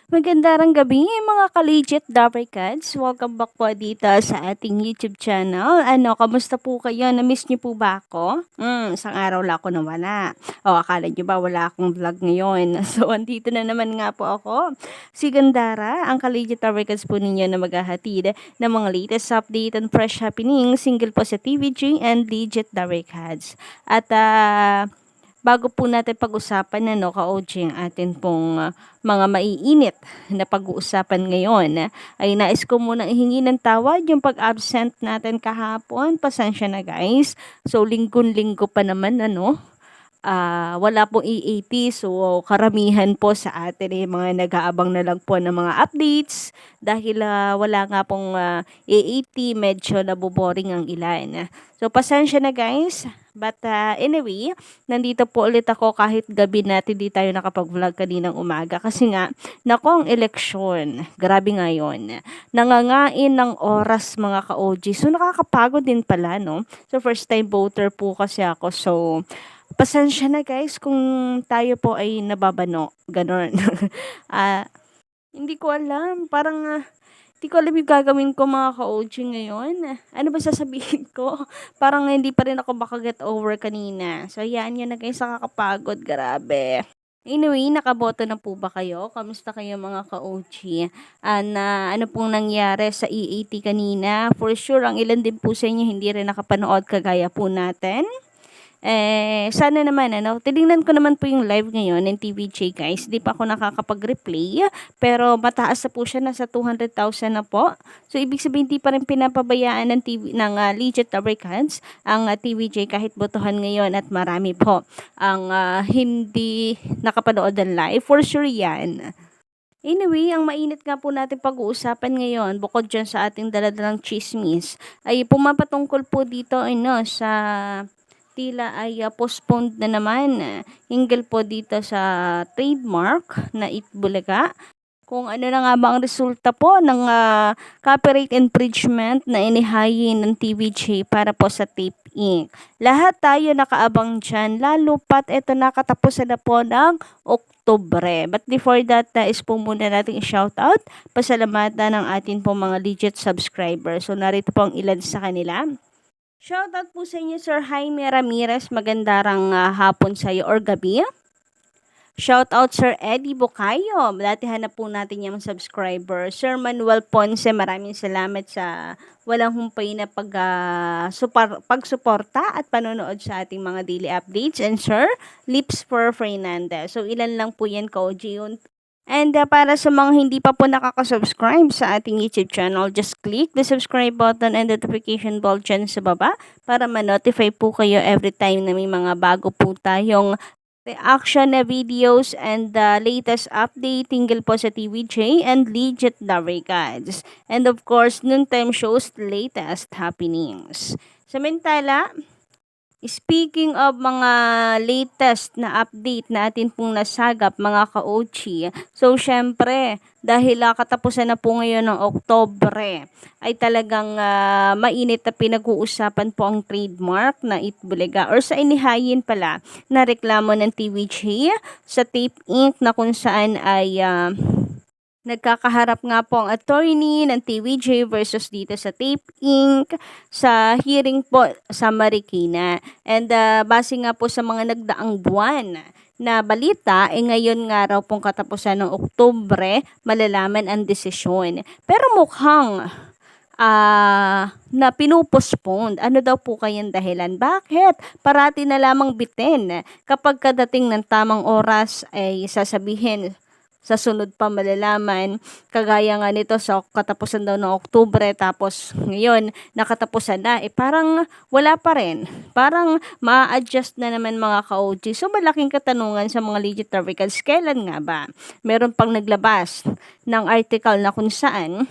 Magandang gabi mga ka-legit Dabarkads. Welcome back po dito sa ating YouTube channel. Kamusta po kayo? Na-miss niyo po ba ako? Isang araw lang ako nawala. O, akala niyo ba wala akong vlog ngayon? So, andito na naman nga po ako. Si Gandara, ang ka-legit Dabarkads po ninyo na maghahatid ng mga latest update and fresh happening single po sa TVG and legit Dabarkads. At, bago po natin pag-usapan ka-OG, ang atin pong mga maiinit na pag-uusapan ngayon, ay nais ko muna ihingi ng tawad yung pag-absent natin kahapon. Pasensya na guys. So, linggo-linggo pa naman wala pong EAT, so karamihan po sa atin ay mga nag-aabang na lang po ng mga updates dahil wala nga pong EAT, medyo naboboring ang ilan. So pasensya na guys, but anyway, nandito po ulit ako kahit gabi natin di tayo nakapag-vlog kaninang umaga kasi nga, nako ang eleksyon, grabe nga yun, nangangain ng oras mga ka-OG, so nakakapagod din pala no, so first time voter po kasi ako, so pasensya na guys kung tayo po ay nababano, gano'n. Ah, hindi ko alam, parang hindi ko alam yung gagawin ko mga ka-OG ngayon. Ano ba sasabihin ko? Parang hindi pa rin ako maka-get over kanina. So, yan yun na guys, nakakapagod, grabe. Anyway, nakaboto na po ba kayo? Kamusta kayo mga ka-OG? Ano pong nangyari sa EAT kanina? For sure, ang ilan din po sa inyo hindi rin nakapanood kagaya po natin. Sana naman, tinignan ko naman po yung live ngayon ng TVJ guys. Di pa ako nakakapag-replay, pero mataas na po siya, nasa 200,000 na po. So, ibig sabihin, di pa rin pinapabayaan ng legit Dabarkads ang TVJ kahit botohan ngayon at marami po ang hindi nakapanood ng live. For sure yan. Anyway, ang mainit nga po natin pag-uusapan ngayon, bukod dyan sa ating daladalang chismis, ay pumapatungkol po dito sa tila ay postponed na naman hinggil po dito sa trademark na Itbulaga. Kung ano na nga ba ang resulta po ng copyright infringement na inihayin ng TVJ para po sa Tape Inc. Lahat tayo nakaabang dyan, lalo pat ito nakatapusan na po ng Oktubre. But before that, is po muna natin i-shoutout, pasalamatan ng atin po mga legit subscribers. So narito po ang ilan sa kanila. Shoutout po sa inyo, Sir Jaime Ramirez. Magandang hapon sa iyo or gabi. Shoutout Sir Eddie Bukayo. Datihan na po natin yung subscriber. Sir Manuel Ponce, maraming salamat sa walang humpay na pagsuporta at panonood sa ating mga daily updates. And Sir Lips for Fernandez. So ilan lang po yan, Koji. And para sa mga hindi pa po nakaka-subscribe sa ating YouTube channel, just click the subscribe button and notification bell dyan sa baba para ma-notify po kayo every time na may mga bago po tayong reaction na videos and the latest update tinggal po sa TVJ and legit Dabarkads. And of course, Noontime Show's latest happenings. Samantala, speaking of mga latest na update na atin pong nasagap mga ka-OG, so syempre, dahil katapusan na po ngayon ng Oktubre, ay talagang mainit na pinag-uusapan po ang trademark na Itbulaga or sa inihayin pala na reklamo ng TVJ sa Tape Inc. na kung saan ay nagkakaharap nga po ang attorney ng TVJ versus dito sa Tape Inc. sa hearing po sa Marikina. And base nga po sa mga nagdaang buwan na balita, ngayon nga raw pong katapusan ng Oktubre, malalaman ang desisyon. Pero mukhang na pinupospond. Ano daw po kayang dahilan? Bakit? Parati na lamang bitin. Kapag kadating ng tamang oras ay sasabihin sa sunod pa malalaman, kagaya nga nito sa katapusan daw ng Oktubre, tapos ngayon nakatapusan na, parang wala pa rin, parang ma-adjust na naman mga ka-OG. So malaking katanungan sa mga legit Dabarkads, kailan nga ba meron pang naglabas ng article na kung saan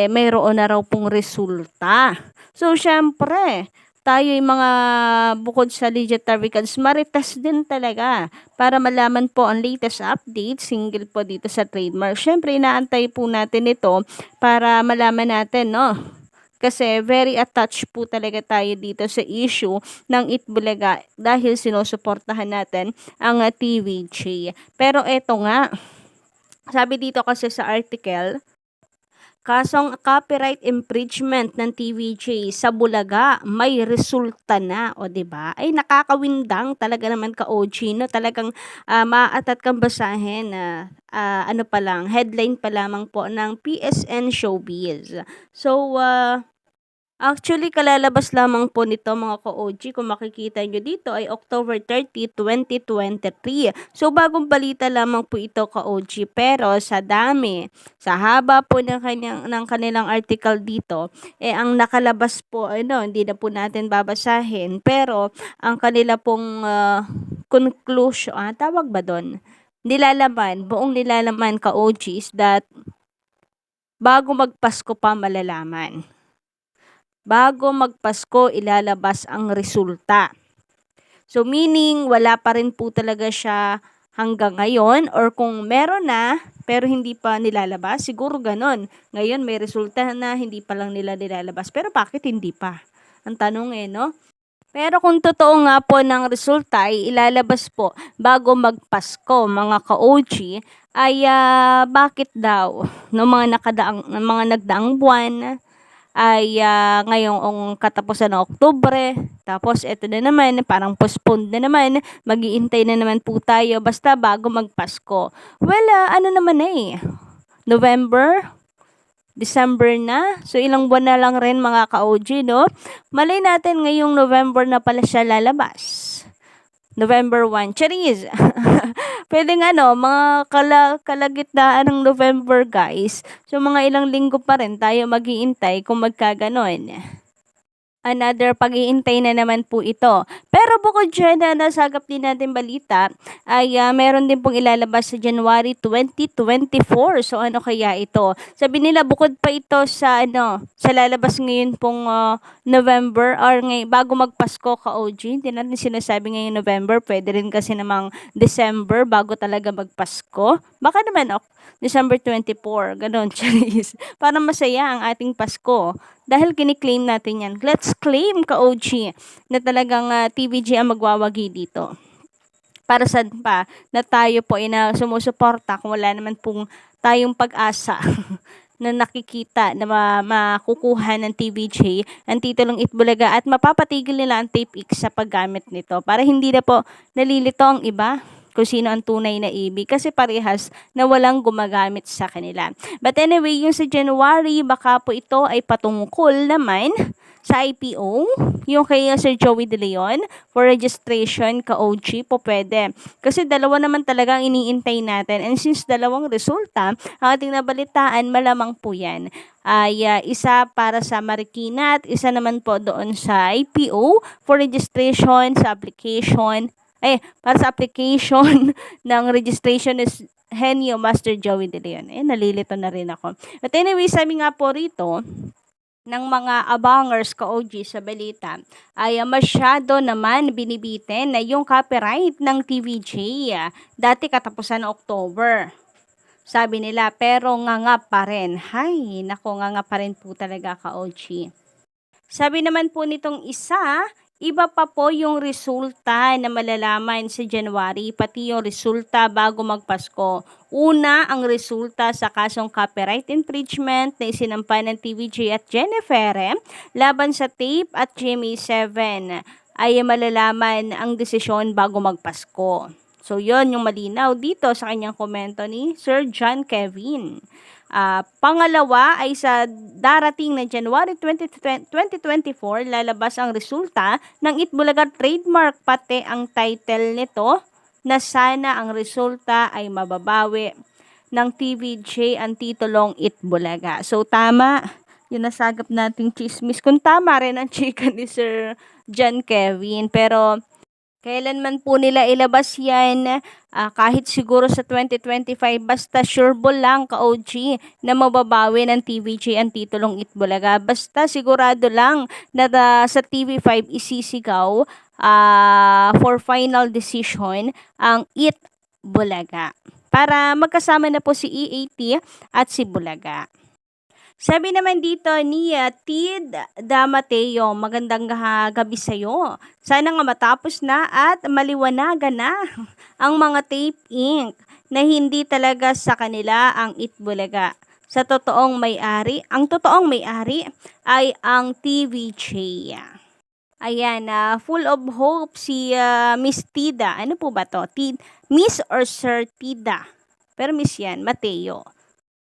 mayroon na raw pong resulta. So syempre tayo yung mga bukod sa legit Dabarkads, maritas din talaga para malaman po ang latest update single po dito sa trademark. Syempre, inaantay po natin ito para malaman natin, no? Kasi very attached po talaga tayo dito sa issue ng Itbulaga dahil sinusuportahan natin ang TVJ. Pero eto nga, Sabi dito kasi sa article, kasong copyright infringement ng TVJ sa Bulaga, may resulta na, o 'di ba? Ay nakakawindang talaga naman ka-OG, no? Talagang maatat kang basahin na ano pa lang, headline pa lamang po ng PSN Showbiz. So, actually, kalalabas lamang po nito mga ka-OG. Kung makikita nyo dito ay October 30, 2023. So, bagong balita lamang po ito ka-OG. Pero sa dami, sa haba po ng kanilang article dito, ang nakalabas po, hindi na po natin babasahin. Pero, ang kanila pong conclusion, tawag ba doon? Buong nilalaman ka-OG is that bago magpasko pa malalaman. Bago magpasko, ilalabas ang resulta. So, meaning, wala pa rin po talaga siya hanggang ngayon, or kung meron na, pero hindi pa nilalabas, siguro ganon. Ngayon, may resulta na, hindi pa lang nila nilalabas. Pero bakit hindi pa? Ang tanong no? Pero kung totoo nga po ng resulta ay ilalabas po bago magpasko, mga ka-OG, ay bakit daw no mga nagdaang buwan ay ngayong katapusan ng Oktubre, tapos eto na naman, parang postponed na naman, mag-iintay na naman po tayo basta bago magpasko. Well, ano naman November, December na, so ilang buwan na lang rin mga ka-OG, no? Malay natin ngayong November na pala siya lalabas. November 1. Charis! Pwede nga mga kalagitnaan ng November guys. So mga ilang linggo pa rin tayo mag-iintay kung magkaganon. Another pag-iintay na naman po ito. Pero bukod dyan na nasagap din natin balita, ay meron din pong ilalabas sa January 2024. So ano kaya ito? Sabi nila bukod pa ito sa sa lalabas ngayon pong November or bago magpasko ka-OG. Hindi natin sinasabi ngayong November, pwede rin kasi namang December bago talaga magpasko. Baka naman December 24, ganon, Charis. Para masaya ang ating Pasko. Dahil kiniklaim natin yan. Let's claim ka-OG na talagang TVG ang magwawagi dito. Para saan pa na tayo po na sumusuporta kung wala naman pong tayong pag-asa na nakikita na makukuha ng TVJ ang titulong Itbulaga at mapapatigil nila ang Tape X sa paggamit nito para hindi na po nalilito ang iba kung sino ang tunay na ibig kasi parehas na walang gumagamit sa kanila. But anyway, yung sa January, baka po ito ay patungkol naman sa IPO, yung kay Sir Joey De Leon for registration ka-OG po pwede. Kasi dalawa naman talaga ang iniintay natin and since dalawang resulta, ang ating nabalitaan, malamang po yan ay isa para sa Marikina at isa naman po doon sa IPO for registration sa application para sa application ng registration is Henyo Master Joey De Leon. Nalilito na rin ako. But anyway, sabi nga po rito, ng mga abangers ka-OG sa balita, ay masyado naman binibitin na yung copyright ng TVJ. Dati katapusan ng October. Sabi nila, pero nga pa rin. Hay, nako nga pa rin po talaga ka-OG. Sabi naman po nitong isa, iba pa po yung resulta na malalaman sa January, pati yung resulta bago magpasko. Una, ang resulta sa kasong copyright infringement na isinampa ng TVJ at Jennifer laban sa Tape at GMA7 ay malalaman ang desisyon bago magpasko. So, yon yung malinaw dito sa kanyang komento ni Sir John Kevin. Pangalawa ay sa darating na January 2024, lalabas ang resulta ng Itbulaga trademark pati ang title nito na sana ang resulta ay mababawi ng TVJ ang titulong Itbulaga. So tama, yung nasagap nating chismis. Kung tama rin ang chika ni Sir John Kevin, pero kailanman po nila ilabas yan, kahit siguro sa 2025, basta sureball lang ka-OG na mababawi ng TVJ ang titulong Itbulaga. Basta sigurado lang na sa TV5 isisigaw for final decision ang Itbulaga. Para magkasama na po si EAT at si Bulaga. Sabi naman dito ni Tid Damateo, magandang gabi sa'yo. Sana nga matapos na at maliwanagan na ang mga tape ink na hindi talaga sa kanila ang Itbulaga. Sa totoong may-ari ay ang TVJ. Ayan, full of hope si Miss Tida. Ano po ba to? Miss or Sir Tida? Pero Miss yan, Mateo.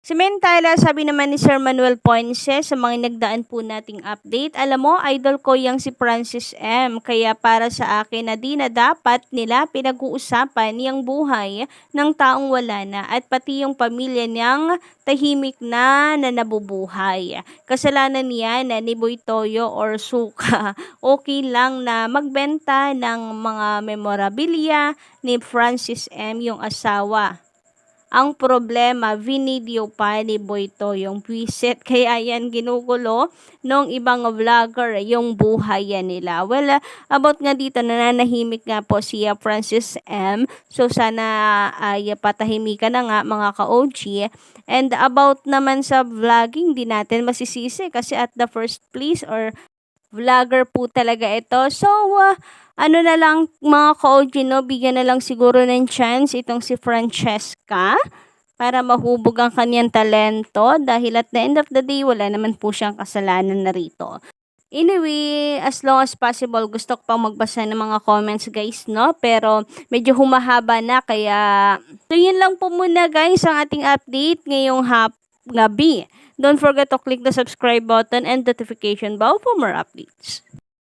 Samantala, sabi naman ni Sir Manuel Ponce sa mga nagdaan po nating update, alam mo, idol ko yang si Francis M. Kaya para sa akin na di na dapat nila pinag-uusapan yung buhay ng taong wala na at pati yung pamilya niyang tahimik na nabubuhay. Kasalanan niya na ni Boy Toyo or Suka. Okay lang na magbenta ng mga memorabilia ni Francis M. yung asawa. Ang problema, vinideo pa ni Boy Toyo yung preset. Kaya yan ginugulo nung ibang vlogger yung buhay yan nila. Well, about nga dito, nananahimik nga po si Francis M. So, sana ay patahimikan na nga mga ka-OG. And about naman sa vlogging, di natin masisisi kasi at the first place or vlogger po talaga ito. So, ano na lang mga ka-OG, no, bigyan na lang siguro ng chance itong si Francesca para mahubog ang kanyang talento dahil at the end of the day, wala naman po siyang kasalanan na rito. Anyway, as long as possible, gusto ko pang magbasa ng mga comments guys, no? Pero medyo humahaba na kaya so yun lang po muna guys ang ating update ngayong gabi. Don't forget to click the subscribe button and notification bell for more updates.